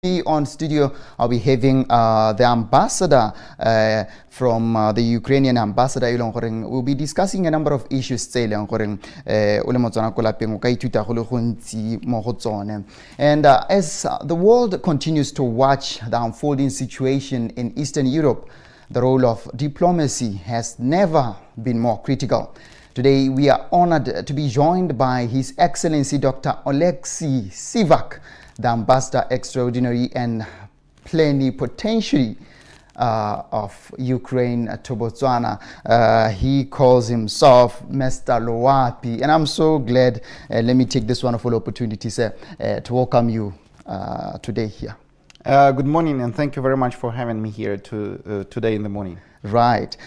On studio, I'll be having the ambassador from the Ukrainian ambassador. We'll be discussing a number of issues. And as the world continues to watch the unfolding situation in Eastern Europe, the role of diplomacy has never been more critical. Today, we are honored to be joined by His Excellency Dr. Oleksiy Sivak, the Ambassador Extraordinary and Plenipotentiary of Ukraine to Botswana. He calls himself Mr. Loapi, and I'm so glad. Let me take this wonderful opportunity, sir, to welcome you today here. Good morning, and thank you very much for having me here today in the morning. Right.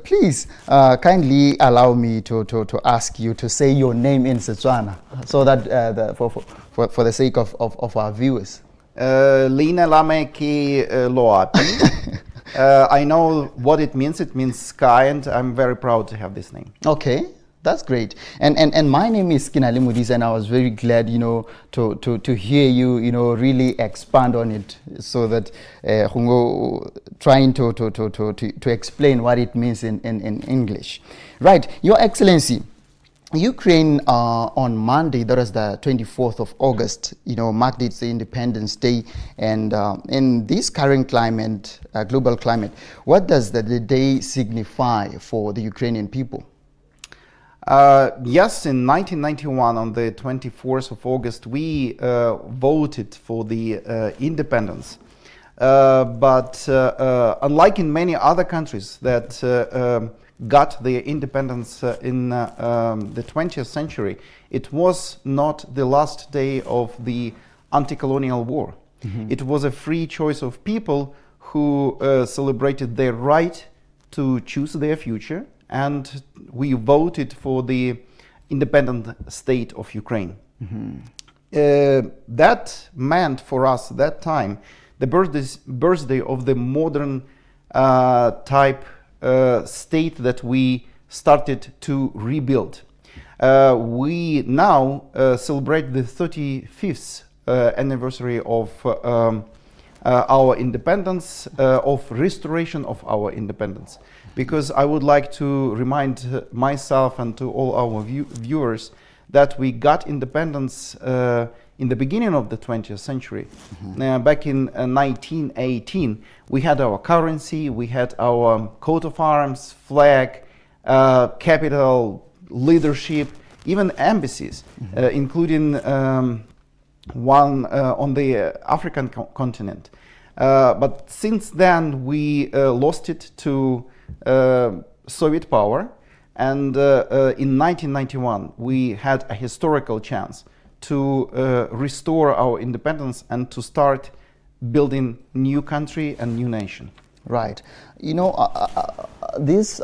Please kindly allow me to ask you to say your name in Setswana, so that for the sake of our viewers. Lina Lameki Loapi. I know what it means. It means sky, and I'm very proud to have this name. Okay. That's great. And my name is Skinali Mudis, and I was very glad, to hear you, really expand on it, so that trying to explain what it means in English. Right. Your Excellency, Ukraine on Monday, that was the 24th of August, marked its Independence Day. And in this current climate, global climate, what does the day signify for the Ukrainian people? Yes, in 1991, on the 24th of August, we voted for the independence. But unlike in many other countries that got their independence in the 20th century, it was not the last day of the anti-colonial war. Mm-hmm. It was a free choice of people who celebrated their right to choose their future. And we voted for the independent state of Ukraine. Mm-hmm. That meant for us that time the birthday of the modern type state that we started to rebuild. We now celebrate the 35th anniversary of our independence, of restoration of our independence. Because I would like to remind myself and to all our viewers that we got independence in the beginning of the 20th century. Mm-hmm. Back in 1918, we had our currency, we had our coat of arms, flag, capital, leadership, even embassies, mm-hmm. Including one on the African continent. But since then, we lost it to Soviet power, and in 1991 we had a historical chance to restore our independence and to start building new country and new nation. Right. This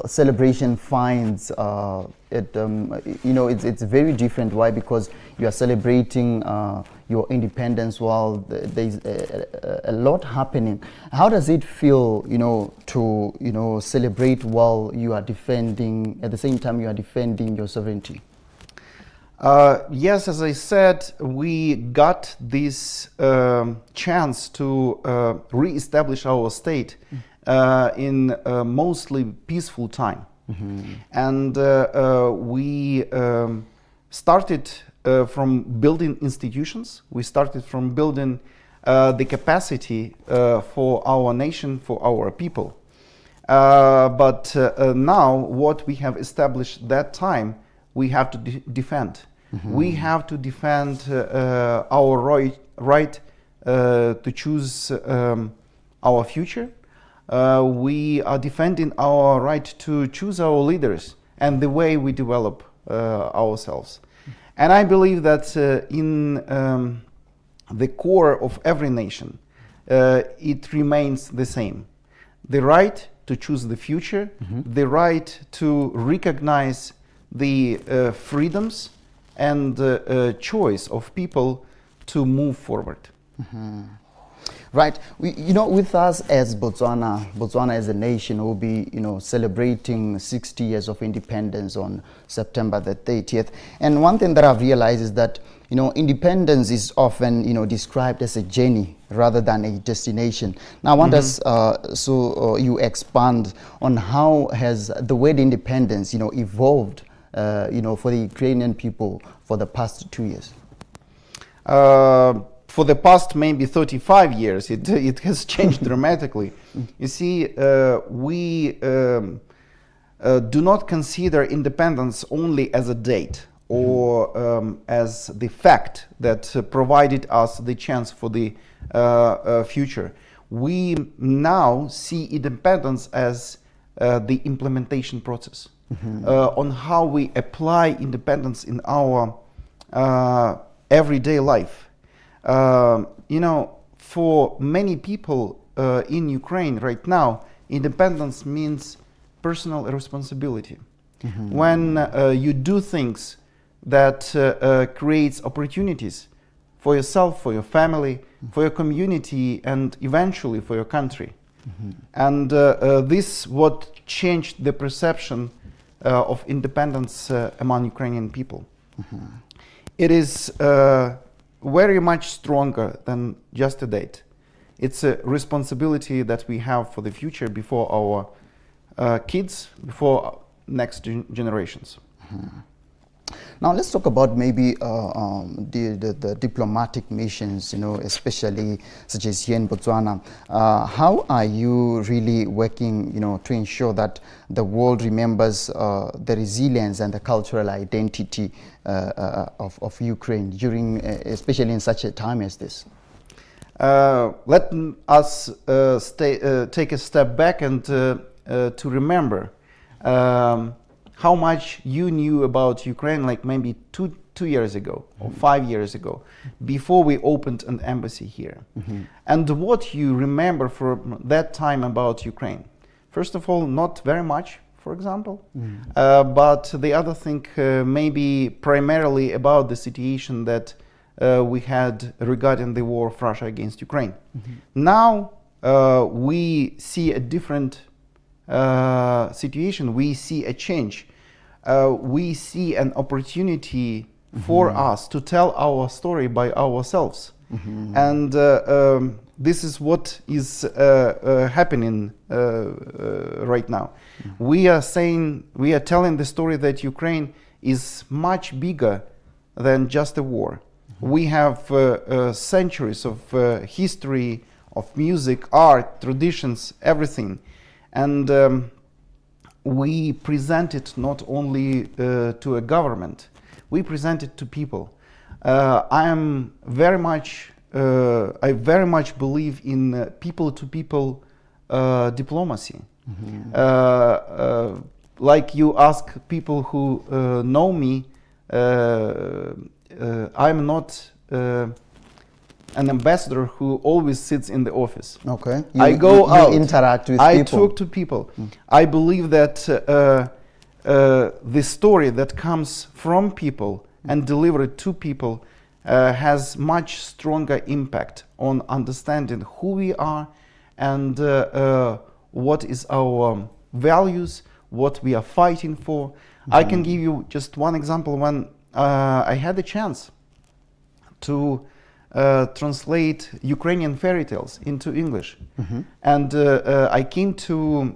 celebration finds it's very different. Why? Because you are celebrating your independence while there's a lot happening. How does it feel, to celebrate while you are defending, at the same time you are defending your sovereignty? Yes, as I said, we got this chance to re-establish our state in a mostly peaceful time. Mm-hmm. And we started from building institutions. We started from building the capacity for our nation, for our people. But now what we have established that time, we have to defend. Mm-hmm. We have to defend our right to choose our future. We are defending our right to choose our leaders and the way we develop ourselves. And I believe that in the core of every nation, it remains the same. The right to choose the future, mm-hmm. the right to recognize the freedoms and choice of people to move forward. Mm-hmm. Right. With us as Botswana as a nation will be, celebrating 60 years of independence on September the 30th. And one thing that I've realized is that You know, independence is often, you know, described as a journey rather than a destination. Now, I want us, you expand on how has the word independence, you know, evolved, you know, for the Ukrainian people for the past 2 years. For the past maybe 35 years, it has changed dramatically. You see, we do not consider independence only as a date or as the fact that provided us the chance for the future. We now see independence as the implementation process on how we apply independence in our everyday life. You know, for many people in Ukraine right now, independence means personal responsibility. When you do things that creates opportunities for yourself, for your family, for your community, and eventually for your country. And this what changed the perception of independence among Ukrainian people. It is very much stronger than just a date. It's a responsibility that we have for the future before our kids, before next generations. Now let's talk about maybe the diplomatic missions, you know, especially such as here in Botswana. How are you really working, you know, to ensure that the world remembers the resilience and the cultural identity of Ukraine during, especially in such a time as this? Let us take a step back and to remember how much you knew about Ukraine, like maybe two years ago or 5 years ago, before we opened an embassy here. And what you remember from that time about Ukraine. First of all, not very much, for example, but the other thing maybe primarily about the situation that we had regarding the war of Russia against Ukraine. Now we see a different situation, we see a change. We see an opportunity for us to tell our story by ourselves. And this is what is happening right now. We are telling the story that Ukraine is much bigger than just a war. We have centuries of history, of music, art, traditions, everything. And we present it not only to a government, we present it to people. I very much believe in people-to-people diplomacy. Like you ask people who know me, I'm not an ambassador who always sits in the office. Okay. I go out. You interact with I people. talk to people. I believe that the story that comes from people and delivered to people has much stronger impact on understanding who we are and what is our values, what we are fighting for. I can give you just one example. When I had the chance to translate Ukrainian fairy tales into English. And I came to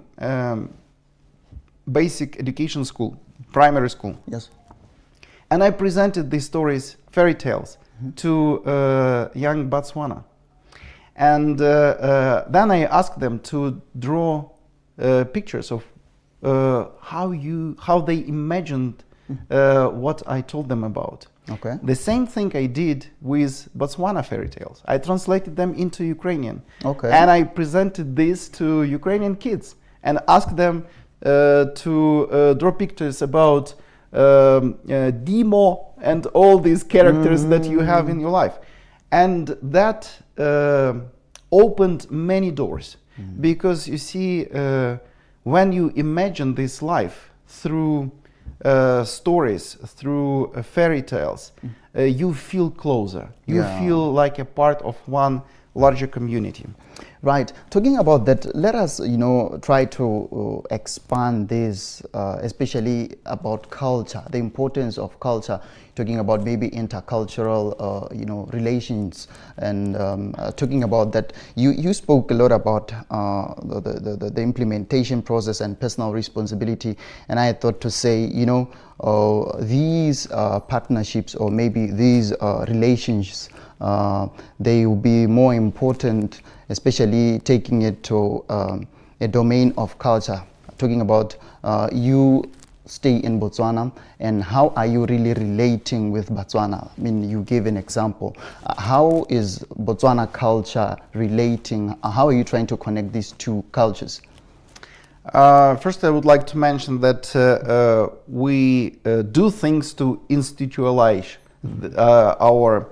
basic education school, primary school. Yes. And I presented these stories, fairy tales, to young Botswana. And then I asked them to draw pictures of how they imagined what I told them about. Okay. The same thing I did with Botswana fairy tales. I translated them into Ukrainian. Okay. And I presented this to Ukrainian kids and asked them to draw pictures about Dimo and all these characters that you have in your life. And that opened many doors. Because you see, when you imagine this life through stories, through fairy tales, you feel closer. You feel like a part of one larger community. Right. Talking about that, let us, try to expand this, especially about culture, the importance of culture. Talking about maybe intercultural, relations, and talking about that. You spoke a lot about the implementation process and personal responsibility, and I thought to say, these partnerships or maybe these relations, they will be more important, especially taking it to a domain of culture. Talking about you stay in Botswana and how are you really relating with Botswana? I mean, you gave an example. How is Botswana culture relating? How are you trying to connect these two cultures? First, I would like to mention that we do things to institutionalize our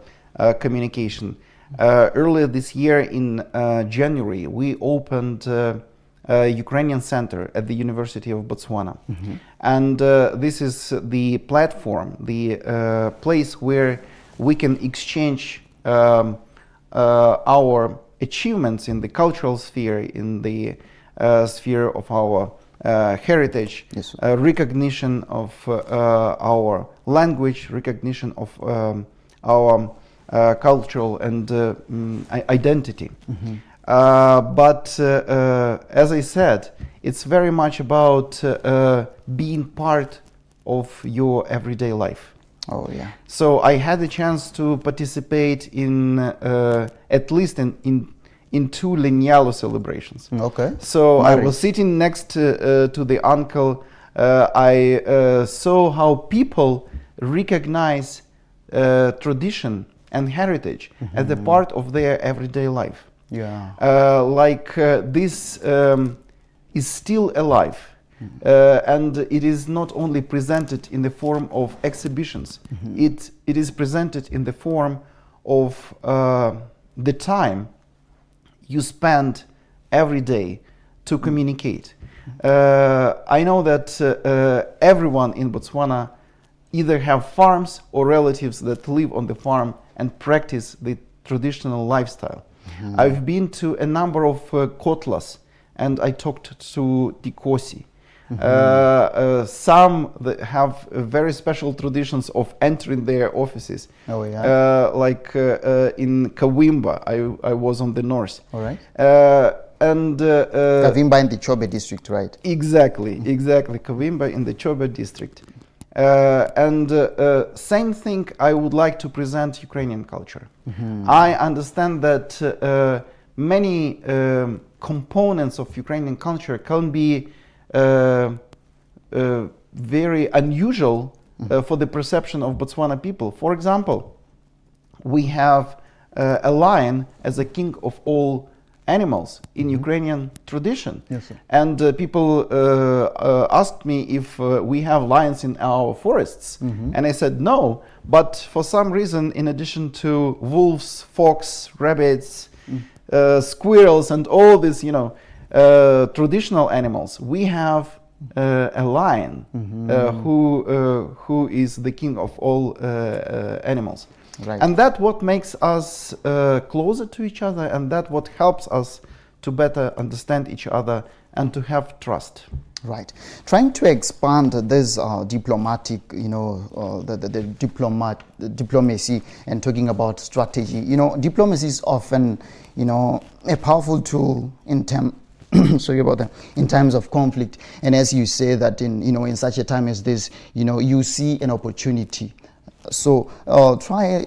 communication. Earlier this year in January, we opened a Ukrainian Center at the University of Botswana. And this is the platform, the place where we can exchange our achievements in the cultural sphere, in the sphere of our heritage, Yes. Recognition of our language, recognition of our cultural and identity. But as I said, it's very much about being part of your everyday life. Oh, yeah. So I had the chance to participate in at least in two Linialo celebrations. Okay. So I Marriage. was sitting next to the uncle. I saw how people recognize tradition and heritage as a part of their everyday life. Yeah. This is still alive. And it is not only presented in the form of exhibitions, it is presented in the form of the time you spend every day to communicate. I know that everyone in Botswana either have farms or relatives that live on the farm and practice the traditional lifestyle. I've been to a number of kotlas and I talked to Tikosi. Some that have very special traditions of entering their offices. Oh, yeah. In Kawimba, I was on the north. All right. Kavimba in the Chobe district, right? Exactly, Kawimba in the Chobe district. Same thing, I would like to present Ukrainian culture. I understand that many components of Ukrainian culture can be very unusual for the perception of Botswana people. For example, we have a lion as a king of all animals in Ukrainian tradition. Yes, sir. And people asked me if we have lions in our forests. And I said no, but for some reason, in addition to wolves, fox, rabbits, squirrels, and all these, traditional animals, we have a lion who is the king of all animals. Right. And that's what makes us closer to each other, and that's what helps us to better understand each other and to have trust. Right. Trying to expand this diplomatic, the diplomacy, and talking about strategy. Diplomacy is often, a powerful tool in sorry about that. In times of conflict, and as you say that in such a time as this, you see an opportunity. So try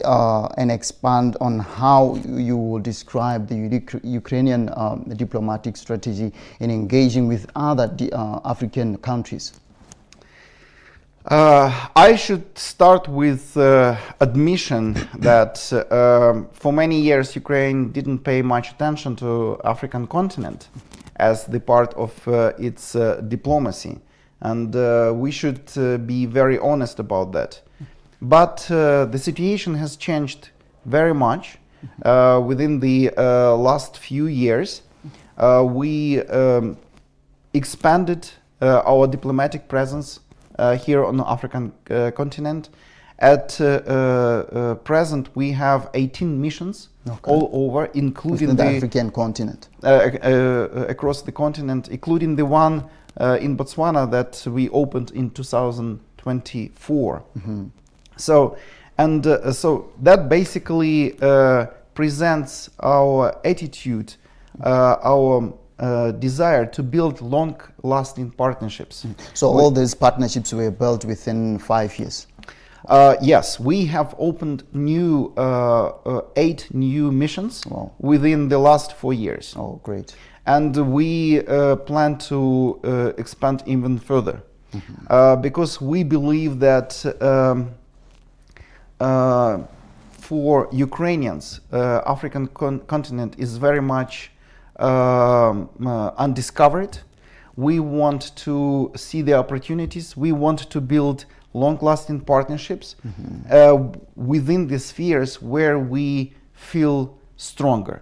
and expand on how you will describe the Ukrainian diplomatic strategy in engaging with other African countries. I should start with admission that for many years Ukraine didn't pay much attention to African continent as the part of its diplomacy, and we should be very honest about that. But the situation has changed very much within the last few years. We expanded our diplomatic presence here on the African continent, At present, we have 18 missions all over, including the African continent. Across the continent, including the one in Botswana that we opened in 2024. So that basically presents our attitude, our desire to build long-lasting partnerships. So all these partnerships were built within 5 years? Yes, we have opened 8 new missions within the last 4 years. Oh, great. And we plan to expand even further, because we believe that for Ukrainians, African continent is very much undiscovered. We want to see the opportunities. We want to build long-lasting partnerships within the spheres where we feel stronger.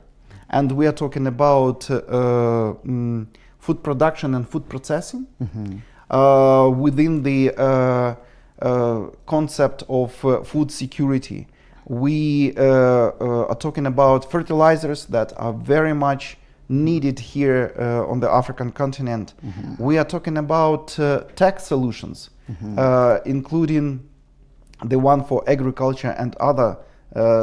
And we are talking about food production and food processing within the concept of food security. We are talking about fertilizers that are very much needed here on the African continent. We are talking about tech solutions, including the one for agriculture and other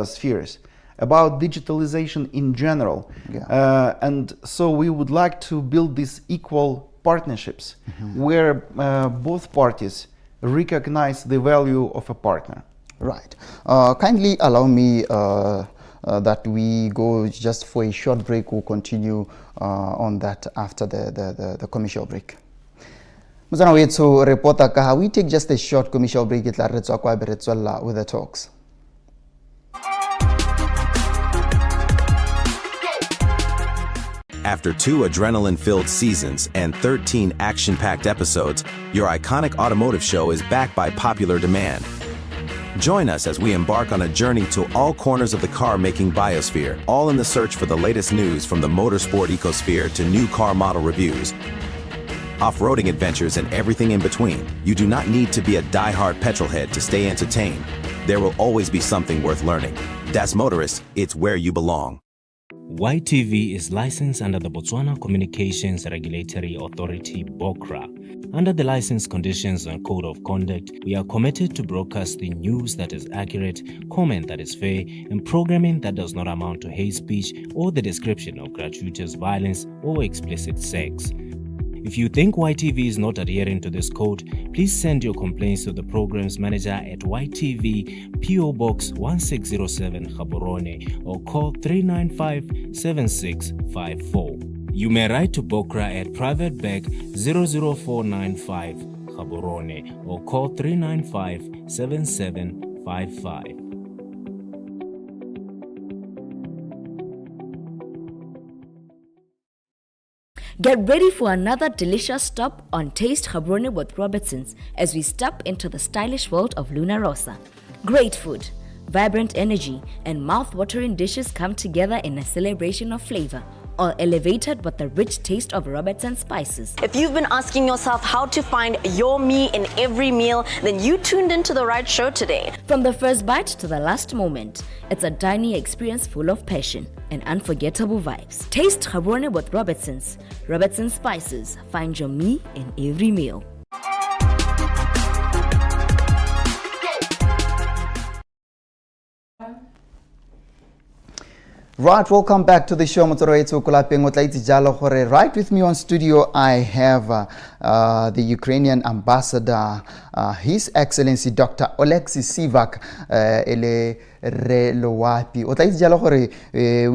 spheres, about digitalization in general. And so we would like to build these equal partnerships where both parties recognize the value of a partner. Right. Kindly allow me that we go just for a short break. We'll continue on that after the commercial break. Muzana wethu reporter ka we take just a short commercial break with the talks. After 2 adrenaline-filled seasons and 13 action-packed episodes, your iconic automotive show is back by popular demand. Join us as we embark on a journey to all corners of the car-making biosphere, all in the search for the latest news from the motorsport ecosphere to new car model reviews, off-roading adventures, and everything in between. You do not need to be a die-hard petrolhead to stay entertained. There will always be something worth learning. Das Motorist, it's where you belong. YTV is licensed under the Botswana Communications Regulatory Authority, BOCRA. Under the license conditions and code of conduct, we are committed to broadcasting news that is accurate, comment that is fair, and programming that does not amount to hate speech or the description of gratuitous violence or explicit sex. If you think YTV is not adhering to this code, please send your complaints to the program's manager at YTV PO Box 1607 Gaborone or call 395-7654. You may write to BOCRA at Private Bag 00495 Gaborone or call 395-7755. Get ready for another delicious stop on Taste Gaborone with Robertson's as we step into the stylish world of Luna Rosa. Great food, vibrant energy, and mouth-watering dishes come together in a celebration of flavor, all elevated with the rich taste of Robertson's spices. If you've been asking yourself how to find your me in every meal, then you tuned into the right show today. From the first bite to the last moment, it's a dining experience full of passion and unforgettable vibes. Taste Gaborone with Robertson's. Robertson's spices. Find your me in every meal. Right, welcome back to the show. Right with me on studio, I have the Ukrainian ambassador, His Excellency Dr. Oleksiy Sivak. We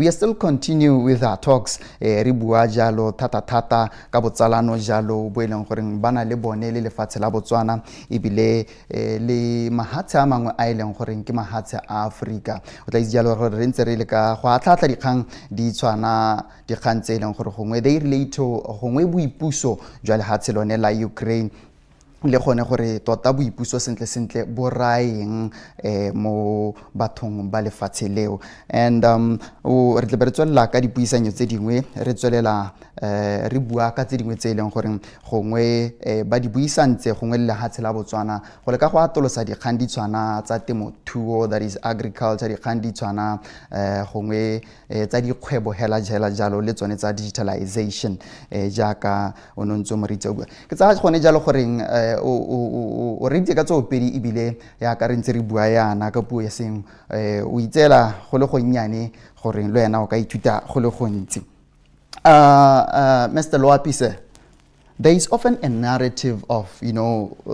are still continue with our talks. Ribua jalo tata ka botsalano jalo bo eleng gore bana le bone le lefatshe la Botswana ibile le mahatshe a mangwe a eleng gore ke mahatshe a Africa. O tla itse jalo gore re ntse re le ka go atlatla dikgang di tshwana dikgang tse eleng gore gongwe they relate to gongwe boipuso jwa lehatshe lone la Ukraine. le gone gore tota boipuso sentle bo raeng mo bathong ba lefatshe leo. And re tle be re tswelela ka dipuisanyo tse dingwe re tswelela re bua ka tse dingwe tse leng gore gongwe ba di buisantse gongwe le lehatshe la Botswana go le ka go atolosa dikgang di tshwana tsa temothuo, that is agriculture, dikgang di tshwana gongwe tsa dikgwebo hela jalo le tsone tsa digitalization jaaka o nontse mo ritse bua ke tsa gone jalo goreng o re ka tso pedi ebile ya ka re ntse re bua yana ka puo ya seng o itsela go le go nnyane gore le yena o ka ithuta go le gontsi. Mr. Loapise, there is often a narrative of,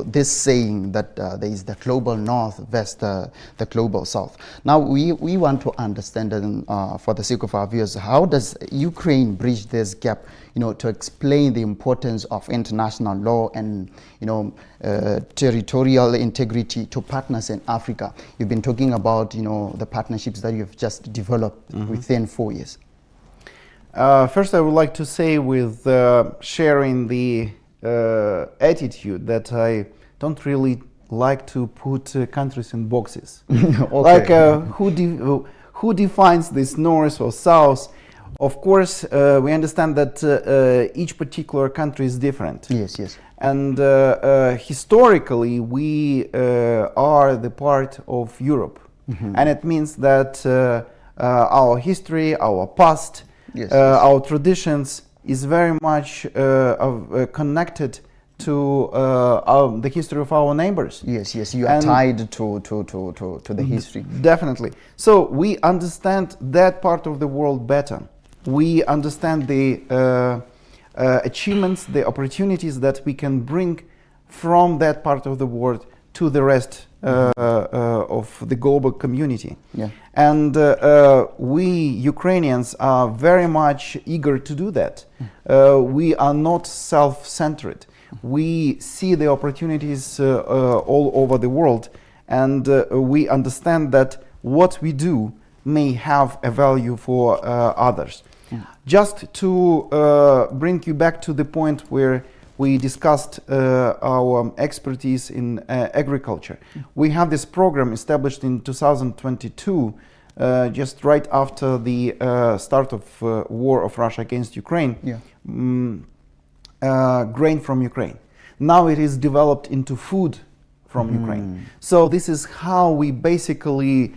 this saying that there is the global north versus the global south. Now, we want to understand, for the sake of our viewers, how does Ukraine bridge this gap, to explain the importance of international law and, territorial integrity to partners in Africa? You've been talking about, the partnerships that you've just developed within 4 years. First, I would like to say with sharing the attitude that I don't really like to put countries in boxes. Okay. Like who defines this north or south? Of course, we understand that each particular country is different. Yes. And historically, we are the part of Europe. And it means that our history, our past, Yes. Our traditions is very much connected to the history of our neighbors. Yes, you are tied to the history. Definitely. So we understand that part of the world better. We understand the achievements, the opportunities that we can bring from that part of the world to the rest of the global community. Yeah. And we Ukrainians are very much eager to do that. We are not self-centered. We see the opportunities all over the world, and we understand that what we do may have a value for others. Just to bring you back to the point where we discussed our expertise in agriculture. We have this program established in 2022, just right after the start of war of Russia against Ukraine. Yeah. Grain from Ukraine. Now it is developed into food from Ukraine. So this is how we basically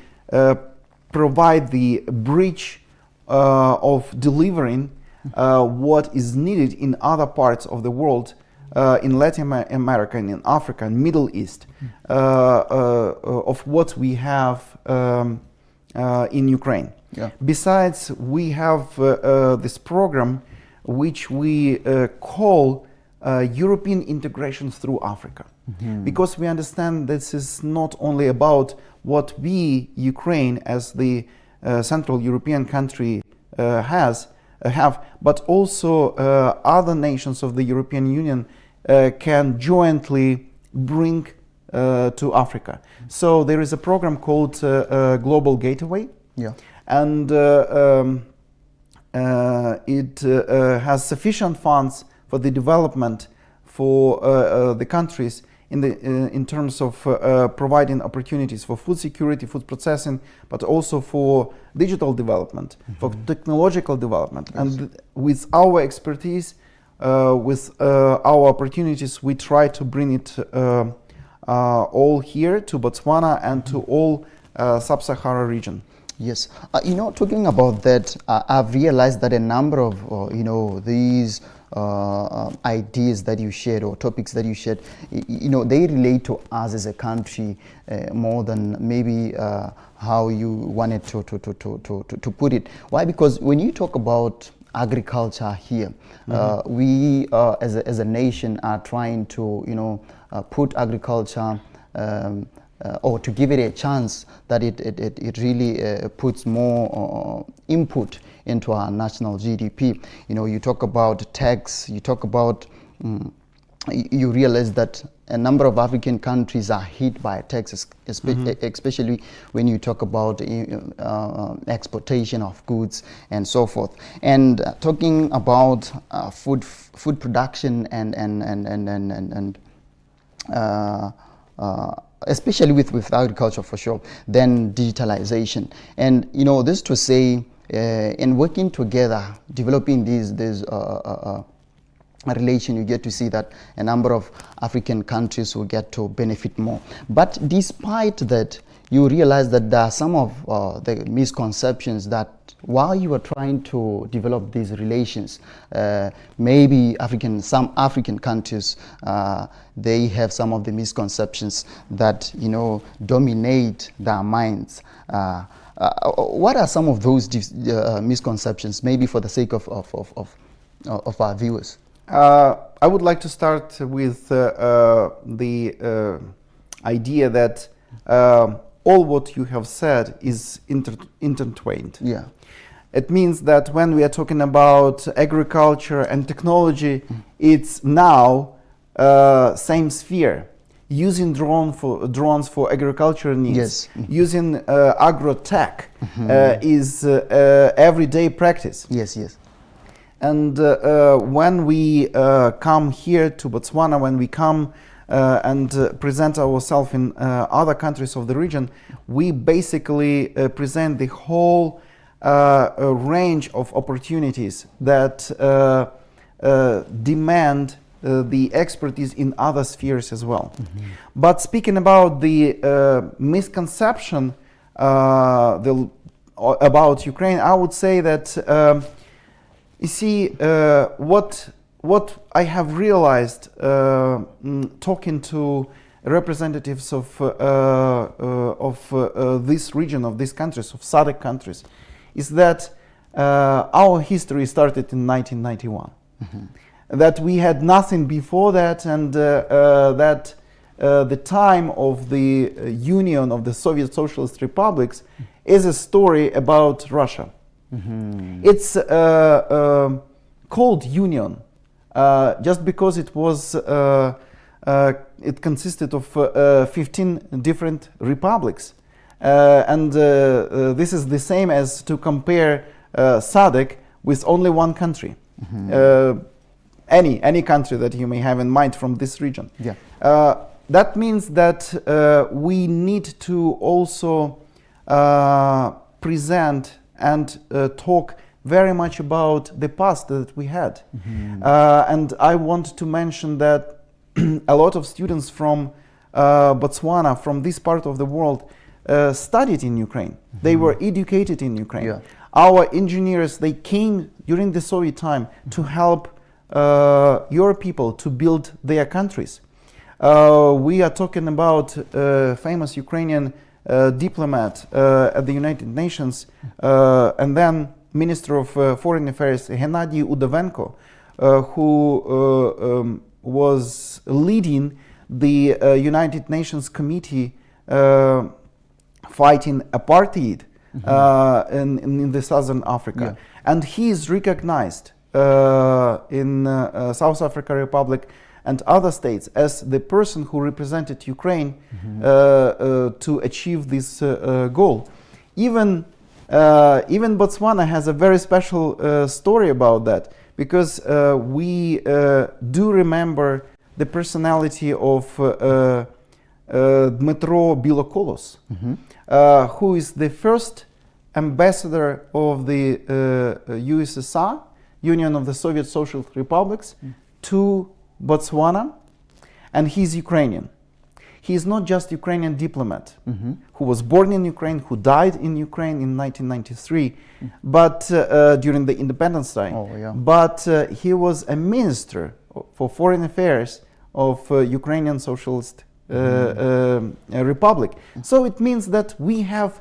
provide the bridge of delivering what is needed in other parts of the world, in Latin America and in Africa and Middle East, of what we have in Ukraine. Yeah. Besides, we have this program which we call European integration through Africa, because we understand this is not only about what we, Ukraine, as the Central European country have, but also other nations of the European Union can jointly bring to Africa. So there is a program called Global Gateway, Yeah. and it has sufficient funds for the development for the countries in terms of providing opportunities for food security, food processing, but also for digital development, for technological development. Yes. And with our expertise, with our opportunities, we try to bring it all here to Botswana and to all sub-Sahara region. Yes, talking about that, I've realized that a number of these ideas that you shared or topics that you shared, they relate to us as a country more than maybe how you wanted to put it. Why? Because when you talk about agriculture here, we as a nation are trying to put agriculture or to give it a chance that it really puts more input into our national GDP. You talk about tax, you talk about, you realize that a number of African countries are hit by taxes, especially when you talk about exportation of goods and so forth. And talking about food production and especially with agriculture for sure, then digitalization. And this to say, in working together, developing these relation, you get to see that a number of African countries will get to benefit more. But despite that, you realize that there are some of the misconceptions that while you are trying to develop these relations, maybe some African countries, they have some of the misconceptions that dominate their minds. What are some of those misconceptions, maybe for the sake of our viewers? I would like to start with the idea that all what you have said is intertwined. Yeah. It means that when we are talking about agriculture and technology, it's now same sphere. Using drones for agricultural needs, yes. Using agro-tech is everyday practice. Yes, yes. And when we come here to Botswana, when we come and present ourselves in other countries of the region, we basically present the whole range of opportunities that demand the expertise in other spheres as well. But speaking about the misconception about Ukraine, I would say that you see, what I have realized talking to representatives of this region, of these countries, of SADC countries, is that our history started in 1991. That we had nothing before that, and that the time of the union of the Soviet Socialist Republics is a story about Russia. It's called Union just because it was it consisted of 15 different republics, and this is the same as to compare SADC with only one country. Any country that you may have in mind from this region. Yeah. That means that we need to also present and talk very much about the past that we had. And I want to mention that a lot of students from Botswana, from this part of the world, studied in Ukraine. They were educated in Ukraine. Yeah. Our engineers, they came during the Soviet time to help your people to build their countries. We are talking about famous Ukrainian diplomat at the United Nations, and then Minister of Foreign Affairs Gennady Udovenko, who was leading the United Nations Committee fighting apartheid in the Southern Africa. Yeah. And he is recognized in South Africa Republic and other states as the person who represented Ukraine to achieve this goal. Even Botswana has a very special story about that, because we do remember the personality of Dmytro Bilokolos, who is the first ambassador of the USSR, Union of the Soviet Socialist Republics, to Botswana, and he's Ukrainian. He is not just Ukrainian diplomat who was born in Ukraine, who died in Ukraine in 1993, but during the independence time. Oh, yeah. But he was a minister for foreign affairs of Ukrainian Socialist Republic. So it means that we have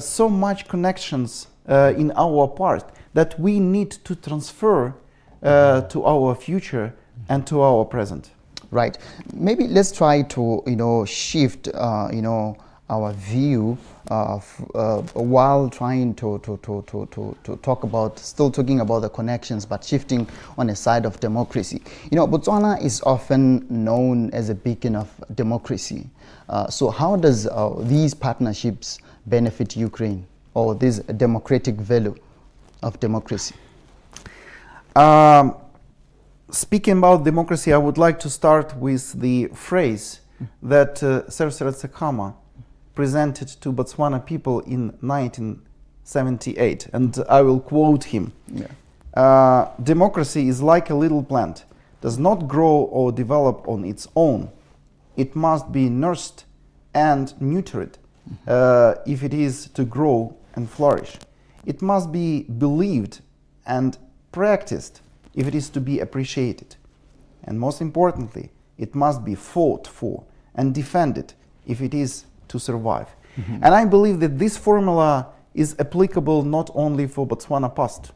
so much connections in our part that we need to transfer to our future and to our present. Right. Maybe let's try to shift our view while trying to talk about, still talking about the connections, but shifting on the side of democracy. Botswana is often known as a beacon of democracy. So how does these partnerships benefit Ukraine, or this democratic value of democracy? speaking about democracy, I would like to start with the phrase that Serge Seretse-Khama presented to Botswana people in 1978, and I will quote him. Democracy is like a little plant, does not grow or develop on its own. It must be nursed and nurtured if it is to grow and flourish. It must be believed and practiced if it is to be appreciated. And most importantly, it must be fought for and defended if it is to survive. And I believe that this formula is applicable not only for Botswana past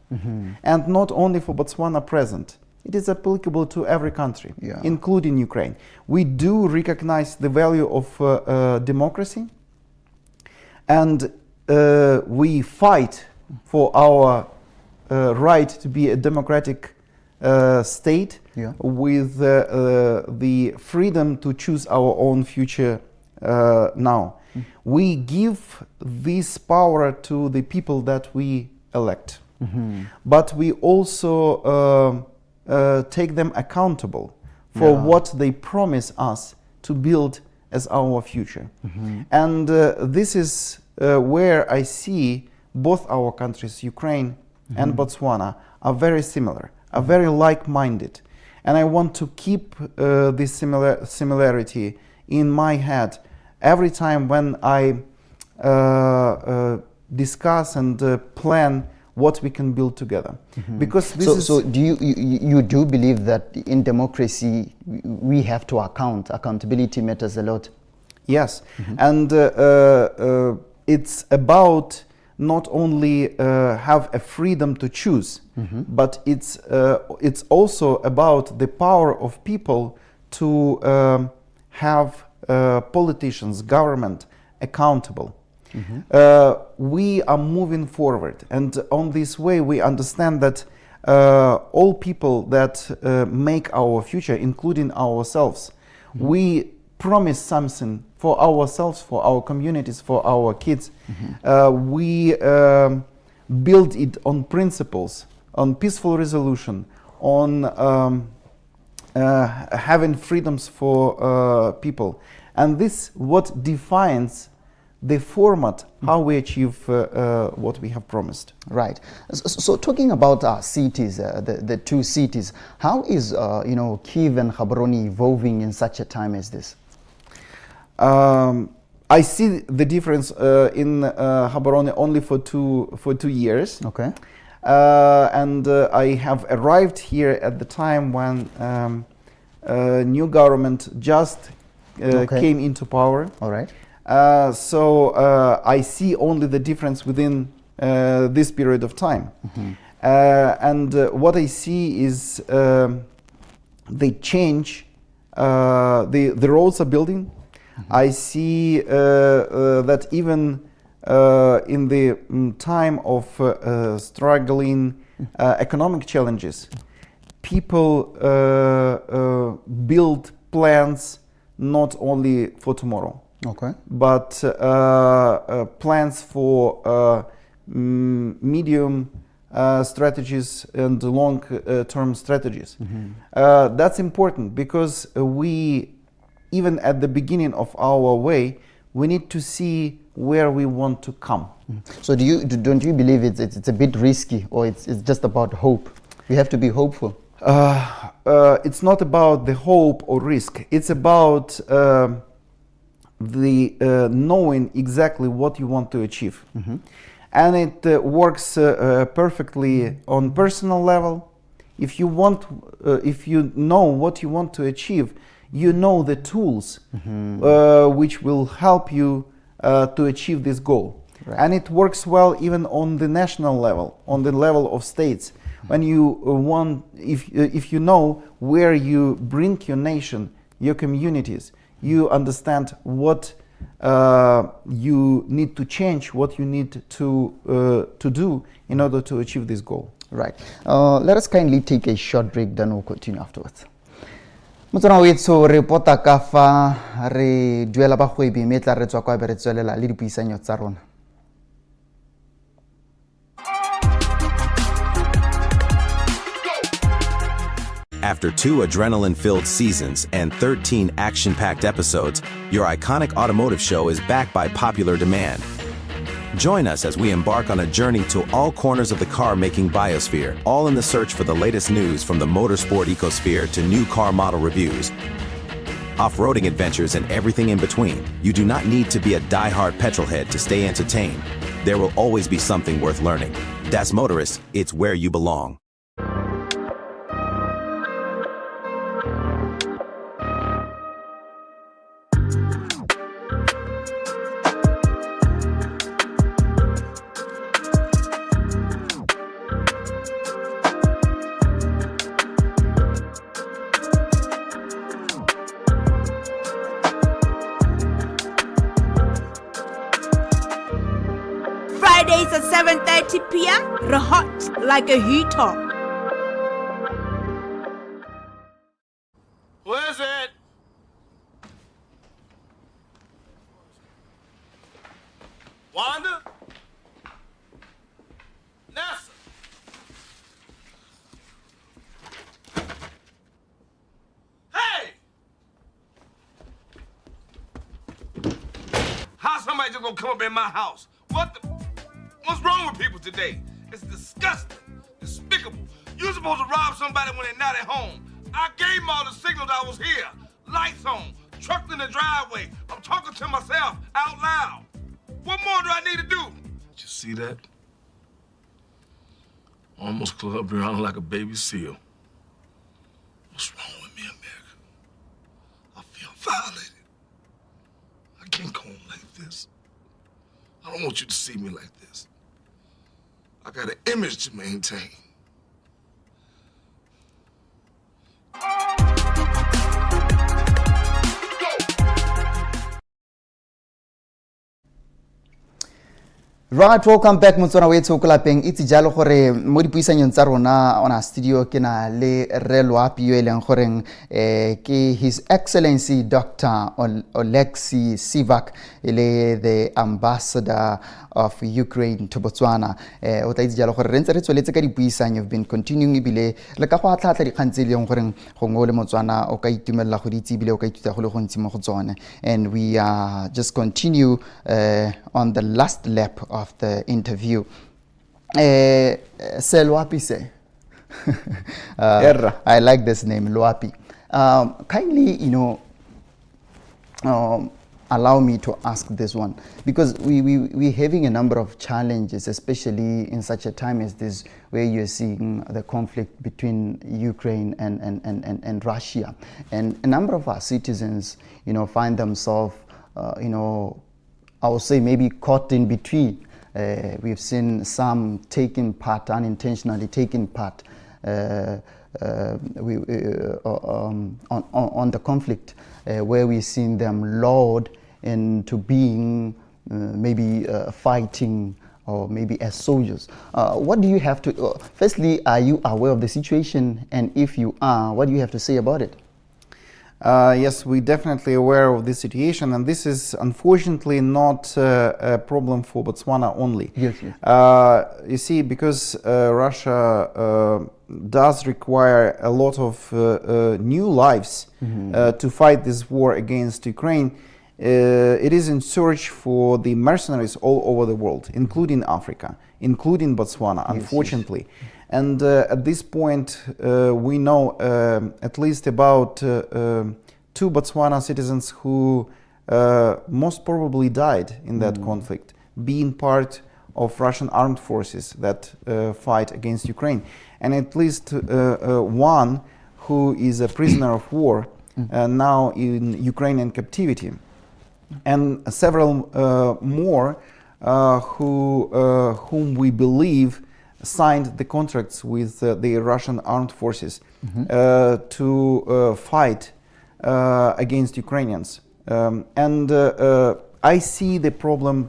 and not only for Botswana present. It is applicable to every country, including Ukraine. We do recognize the value of democracy, and we fight for our right to be a democratic state with the freedom to choose our own future now. We give this power to the people that we elect, but we also take them accountable for what they promise us to build as our future. And this is where I see both our countries, Ukraine and Botswana, are very similar, are very like-minded. And I want to keep this similarity in my head every time when I discuss and plan what we can build together. Because this is... So do you do believe that in democracy we have to accountability matters a lot? Yes, and it's about not only have a freedom to choose, but it's also about the power of people to have politicians, government accountable. We are moving forward, and on this way we understand that all people that make our future, including ourselves, we promise something for ourselves, for our communities, for our kids. We build it on principles, on peaceful resolution, on having freedoms for people. And this what defines the format, how we achieve what we have promised. Right. So talking about our cities, the two cities, how is Kyiv and Gaborone evolving in such a time as this? I see the difference in Gaborone only for two years. Okay. And I have arrived here at the time when new government just came into power. All right. So I see only the difference within this period of time. And what I see is the change, the roads are building. I see that even in the time of struggling economic challenges, people build plans not only for tomorrow, but plans for medium strategies and long-term strategies. That's important because we, even at the beginning of our way, we need to see where we want to come. So don't you believe it's a bit risky, or it's just about hope? We have to be hopeful. It's not about the hope or risk. It's about the knowing exactly what you want to achieve. And it works perfectly on personal level. If you know what you want to achieve, you know the tools which will help you to achieve this goal. Right. And it works well even on the national level, on the level of states. When you if you know where you bring your nation, your communities, you understand what you need to change, what you need to do in order to achieve this goal. Right. Let us kindly take a short break, then we'll continue afterwards. Motswana wetso re pota ka fa re duela bagwebi mme tla re tswa kwa be re tswelela le dipuisanyo tsa rona. After 2 adrenaline-filled seasons and 13 action-packed episodes, your iconic automotive show is back by popular demand. Join us as we embark on a journey to all corners of the car-making biosphere, all in the search for the latest news from the motorsport ecosphere to new car model reviews, off-roading adventures, and everything in between. You do not need to be a die-hard petrolhead to stay entertained. There will always be something worth learning. Das Motorist, it's where you belong. Fridays at 7:30 p.m. Hot like a heater. Where is it? Wanda? Nessa? Hey! How somebody just gonna come up in my house? What's wrong with people today? It's disgusting, despicable. You're supposed to rob somebody when they're not at home. I gave them all the signals I was here. Lights on, truck in the driveway. I'm talking to myself out loud. What more do I need to do? Did you see that? Almost clubbed around like a baby seal. What's wrong with me, America? I feel violated. I can't go on like this. I don't want you to see me like this. I got an image to maintain. Right, welcome back Motswana wetso ko lapeng. Itse jalo gore mo dipuisanong tsa rona on a studio ke na le Re Loapi yo eleng goreng ke His Excellency Dr. Oleksiy Sivak ele the ambassador of Ukraine to Botswana. O tla itse jalo gore re ntse re tsweletse ka dipuisanyo, have been continuing ibile le ka go atlhatla dikgantse le goreng go ngo le Motswana o ka itumella go ditse ibile o ka ithuta go le go ntsi mo go tsone. And we just continue on the last lap of the interview. Se Loapi se. I like this name, Loapi. Kindly, allow me to ask this one, because we're having a number of challenges, especially in such a time as this, where you're seeing the conflict between Ukraine and Russia. And a number of our citizens, find themselves, I would say maybe caught in between. We've seen some unintentionally taking part on the conflict, where we've seen them lured into being maybe fighting or maybe as soldiers. What do you have to, firstly, are you aware of the situation? And if you are, what do you have to say about it? Yes, we're definitely aware of this situation, and this is unfortunately not a problem for Botswana only. Yes. You see, because Russia does require a lot of new lives to fight this war against Ukraine, it is in search for the mercenaries all over the world, including Africa, including Botswana, unfortunately. Yes. And at this point, we know at least about 2 Botswana citizens who most probably died in that conflict, being part of Russian armed forces that fight against Ukraine. And at least one who is a prisoner of war now in Ukrainian captivity. And several more whom we believe signed the contracts with the Russian armed forces to fight against Ukrainians. And I see the problem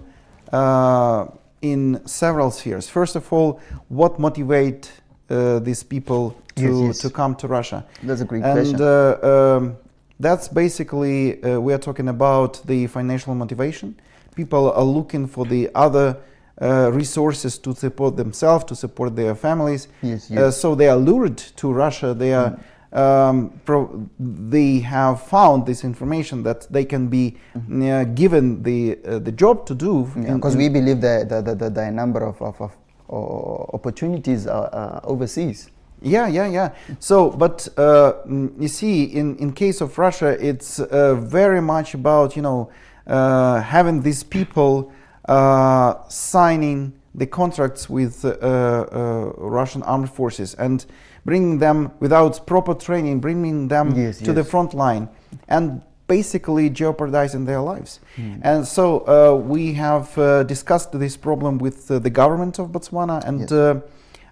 in several spheres. First of all, what motivates these people to come to Russia? That's a great question. And that's basically, we are talking about the financial motivation. People are looking for the other resources to support themselves, to support their families. Yes. So they are lured to Russia. They are they have found this information that they can be given the job to do. Because we believe that the number of opportunities overseas. Yeah. So, but you see, in case of Russia, it's very much about having these people signing the contracts with Russian armed forces and bringing them without proper training, bringing them to the front line, and basically jeopardizing their lives. And so we have discussed this problem with the government of Botswana, and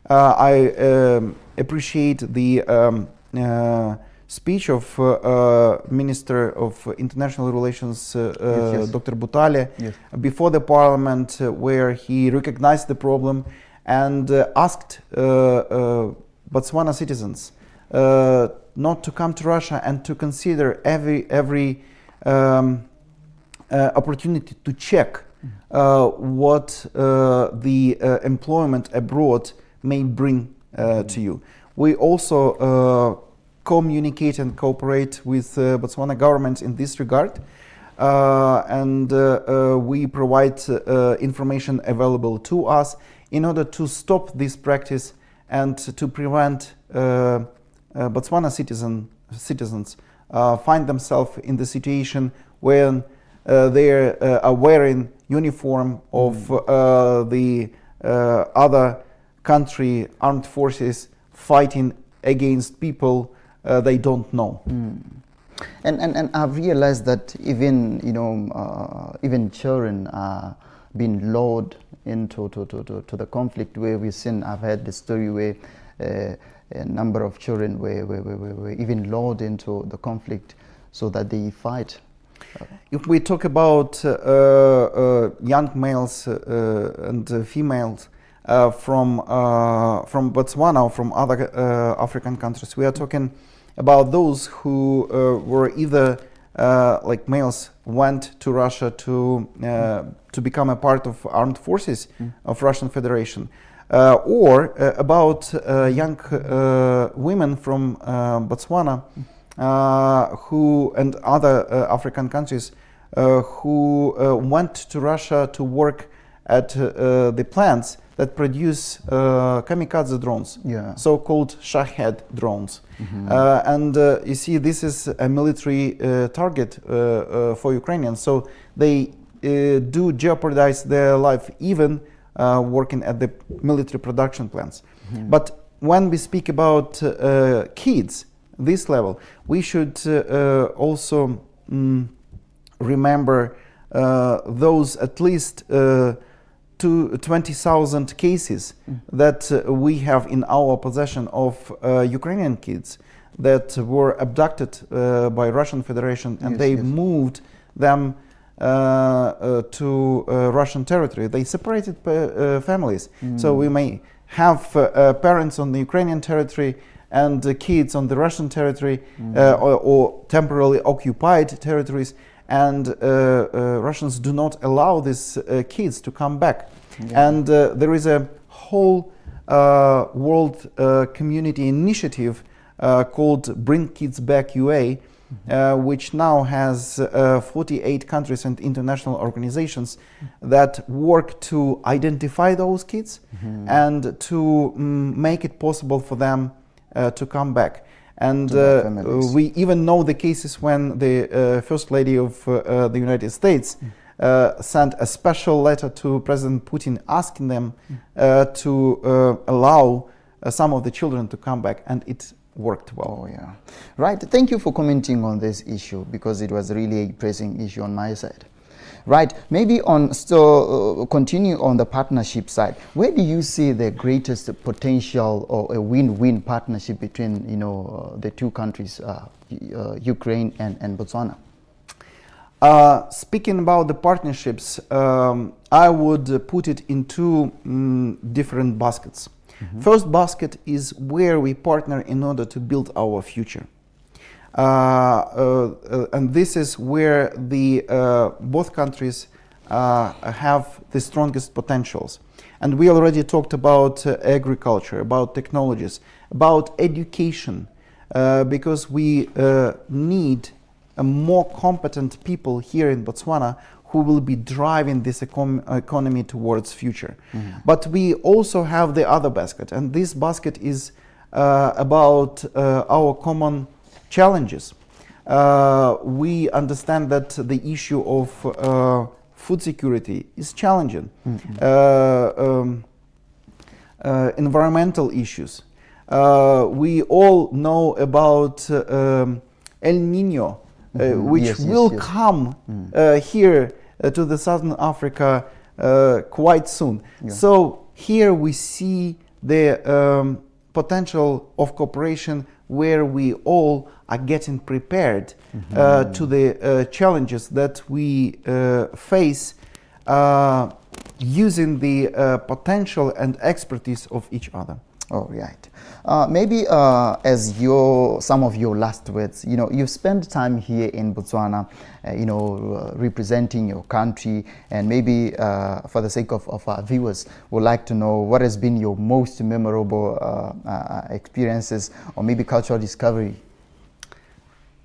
I appreciate the speech of Minister of International Relations, Dr. Butale, before the parliament, where he recognized the problem and asked Botswana citizens not to come to Russia and to consider every opportunity to check what the employment abroad may bring to you. We also communicate and cooperate with Botswana government in this regard, and we provide information available to us in order to stop this practice and to prevent Botswana citizens find themselves in the situation when they are wearing uniform of the other country armed forces fighting against people they don't know. And I've realized that even even children are being lured into to the conflict, where we've seen. I've heard the story where a number of children were even lured into the conflict so that they fight. If we talk about young males and females from Botswana or from other African countries, we are talking about those who were either like males went to Russia to become a part of armed forces of Russian Federation, or about young women from Botswana who and other African countries who went to Russia to work at the plants that produce kamikaze drones, so-called Shahed drones. And you see, this is a military target for Ukrainians, so they do jeopardize their life even working at the military production plants. But when we speak about kids, this level, we should also remember those at least 20,000 cases that we have in our possession of Ukrainian kids that were abducted by Russian Federation, and they moved them to Russian territory. They separated families. So we may have parents on the Ukrainian territory and kids on the Russian territory, or temporarily occupied territories, and Russians do not allow these kids to come back. And there is a whole world community initiative called Bring Kids Back UA, which now has 48 countries and international organizations that work to identify those kids and to make it possible for them to come back. And we even know the cases when the First Lady of the United States sent a special letter to President Putin asking them to allow some of the children to come back, and it worked well. Right. Thank you for commenting on this issue, because it was really a pressing issue on my side. Right. Maybe on still continue on the partnership side. Where do you see the greatest potential or a win-win partnership between the two countries, Ukraine and Botswana? Speaking about the partnerships, I would put it in two different baskets. First basket is where we partner in order to build our future. And this is where the both countries have the strongest potentials. And we already talked about agriculture, about technologies, about education, because we need a more competent people here in Botswana who will be driving this economy towards future. But we also have the other basket, and this basket is about our common challenges. We understand that the issue of food security is challenging. Environmental issues. We all know about El Nino, which will come here to the Southern Africa quite soon. So here we see the potential of cooperation where we all are getting prepared to the challenges that we face using the potential and expertise of each other. All right. Maybe as some of your last words, you've spent time here in Botswana, representing your country, and maybe for the sake of our viewers, would like to know what has been your most memorable experiences or maybe cultural discovery.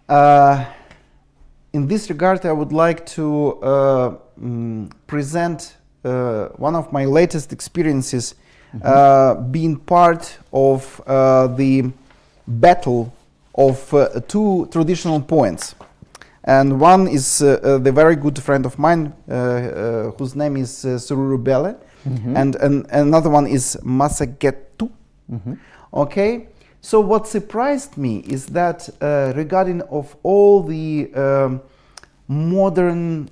In this regard, I would like to present one of my latest experiences, being part of the battle of two traditional points. And one is the very good friend of mine, whose name is Sururubele, and another one is Masagetu. Okay, so what surprised me is that regarding of all the modern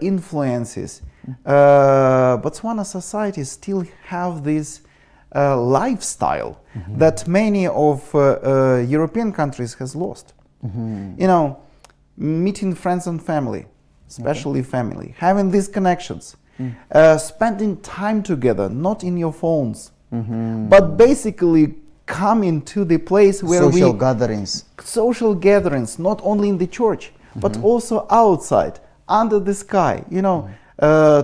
influences, Botswana society still have this lifestyle that many of European countries has lost. Meeting friends and family, especially family, having these connections, spending time together, not in your phones, but basically coming to the place where social gatherings, not only in the church, but also outside, under the sky,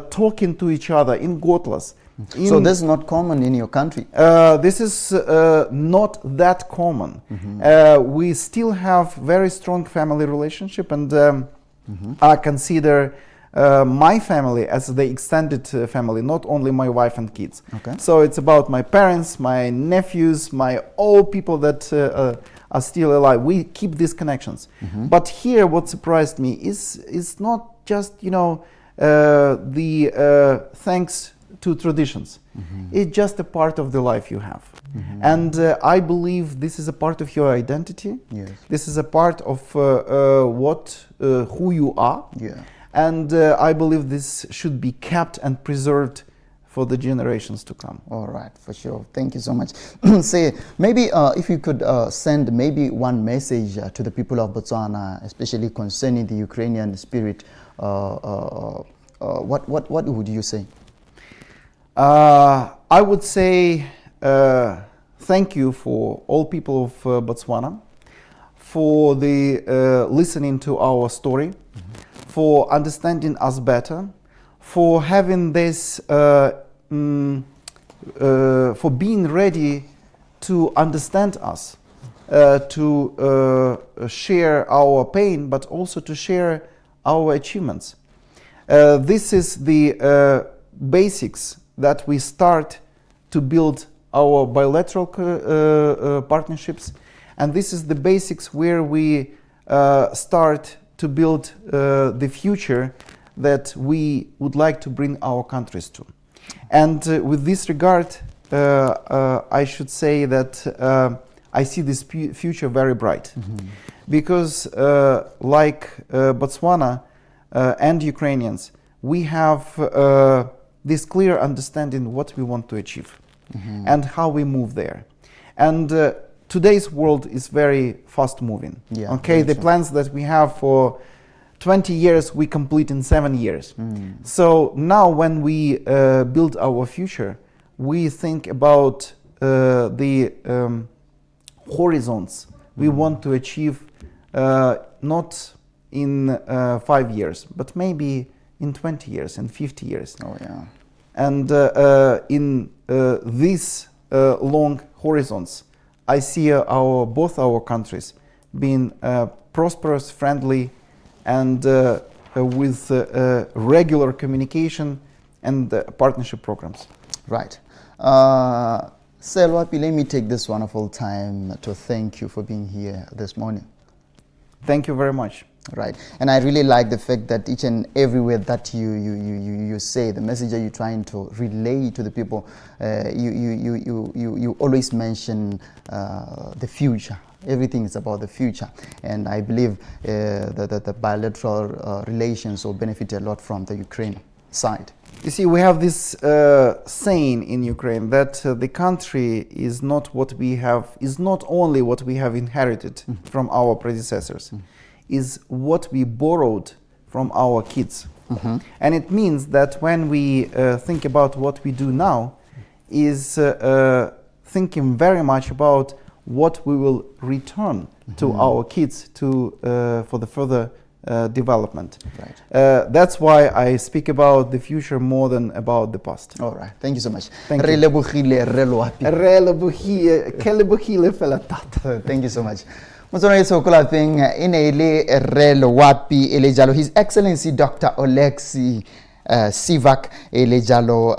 talking to each other in Gotlas. So this is not common in your country? This is not that common. We still have very strong family relationship, and I consider my family as the extended family, not only my wife and kids. So it's about my parents, my nephews, all people that are still alive. We keep these connections. But here what surprised me is not just the thanks to traditions. It's just a part of the life you have. And I believe this is a part of your identity. This is a part of who you are. And I believe this should be kept and preserved for the generations to come. All right, for sure. Thank you so much. Say, maybe if you could send maybe one message to the people of Botswana, especially concerning the Ukrainian spirit, what would you say? I would say thank you for all people of Botswana for the listening to our story, for understanding us better, for having this, for being ready to understand us, to share our pain, but also to share our achievements. This is the basics that we start to build our bilateral partnerships, and this is the basics where we start to build the future that we would like to bring our countries to. And with this regard, I should say that I see this future very bright, because like Botswana and Ukrainians, we have this clear understanding what we want to achieve and how we move there. And today's world is very fast moving. The plans that we have for 20 years, we complete in 7 years. So now when we build our future, we think about the horizons we want to achieve, not in 5 years, but maybe in 20 years and 50 years. And in these long horizons, I see both our countries being prosperous, friendly, and with regular communication and partnership programs. Right. Selwapi, let me take this wonderful time to thank you for being here this morning. Thank you very much. Right, and I really like the fact that each and every word that you say, the message that you're trying to relay to the people, you always mention the future. Everything is about the future, and I believe that the bilateral relations will benefit a lot from the Ukraine side. You see, we have this saying in Ukraine that the country is not only what we have inherited from our predecessors, is what we borrowed from our kids. And it means that when we think about what we do now, is thinking very much about what we will return to our kids for the further development. Right. That's why I speak about the future more than about the past. All right, thank you so much. Thank you. Thank you so much. His Excellency Dr. Oleksiy Sivak Elejalo,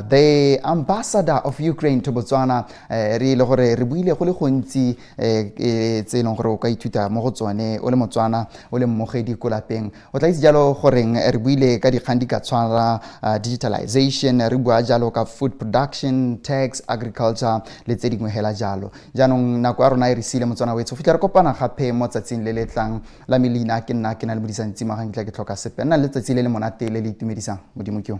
the ambassador of Ukraine to Botswana. Re le gore re buile go le gontsi tse leng gore o ka ithuta mo go tsone o le Motswana o le mmogedi ko lapeng. O tla itse jalo goreng re buile ka dikgang di ka tshwana digitalization, re bua jalo ka food production, tax, agriculture le tse dingwe hela jalo. Jaanong nako a rona e re sile Motswana wetso fitla re kopana gape mo tsatsing le letlang la melina ke nna ke na le bodisantsi magantla ke tlhoka sepe nna le tsatsi le le monate le le itumedisang modimo ke yo.